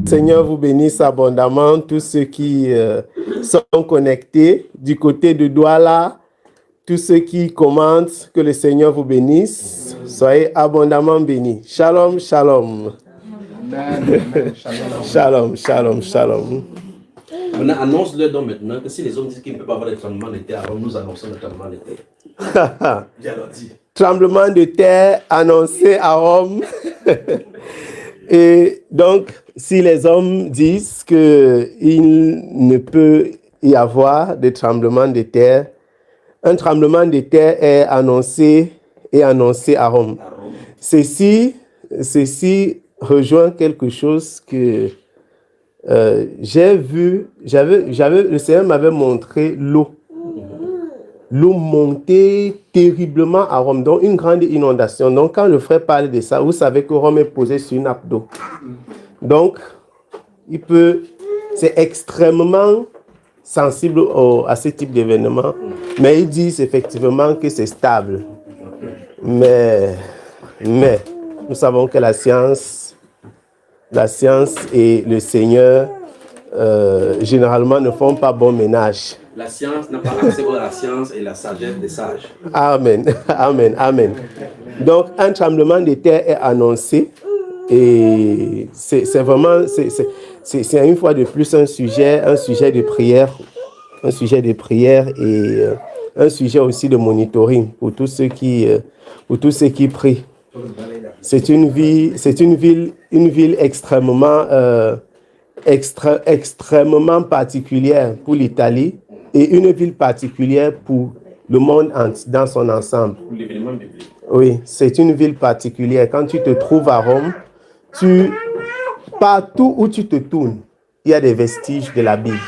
Seigneur vous bénisse abondamment, tous ceux qui sont connectés du côté de Douala, tous ceux qui commentent, que le Seigneur vous bénisse. Soyez abondamment bénis. Shalom, shalom. Shalom, shalom, shalom. Maintenant, annonce-le donc maintenant que si les hommes disent qu'il ne peut pas avoir de tremblement de terre, avant nous annonçons le tremblement de terre. Tremblement de terre annoncé à Rome. Et donc, si les hommes disent qu'il ne peut y avoir de tremblement de terre, un tremblement de terre est annoncé à Rome. Ceci rejoint quelque chose que j'ai vu. Le Seigneur m'avait montré l'eau. L'eau montait terriblement à Rome, donc une grande inondation. Donc, quand le frère parle de ça, vous savez que Rome est posée sur une nappe d'eau. Donc, c'est extrêmement sensible à ce type d'événement, mais ils disent effectivement que c'est stable. Mais nous savons que la science et le Seigneur généralement ne font pas bon ménage. La science n'a pas accès à la science et la sagesse des sages. Amen, amen, amen. Donc, un tremblement de terre est annoncé et c'est vraiment, c'est une fois de plus un sujet de prière et un sujet aussi de monitoring pour tous ceux qui prient. C'est une ville extrêmement particulière pour l'Italie et une ville particulière pour le monde dans son ensemble. Oui, c'est une ville particulière. Quand tu te trouves à Rome, partout où tu te tournes, il y a des vestiges de la Bible.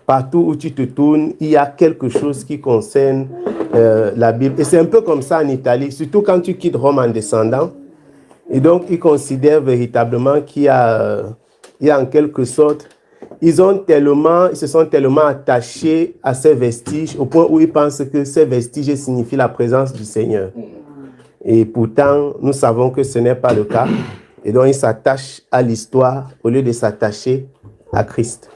Partout où tu te tournes, il y a quelque chose qui concerne la Bible. Et c'est un peu comme ça en Italie, surtout quand tu quittes Rome en descendant. Et donc, ils considèrent véritablement qu'il y a en quelque sorte, ils se sont tellement attachés à ces vestiges au point où ils pensent que ces vestiges signifient la présence du Seigneur. Et pourtant, nous savons que ce n'est pas le cas. Et donc, ils s'attachent à l'histoire au lieu de s'attacher à Christ.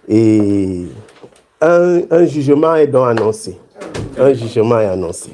Et un jugement est donc annoncé. Un jugement est annoncé.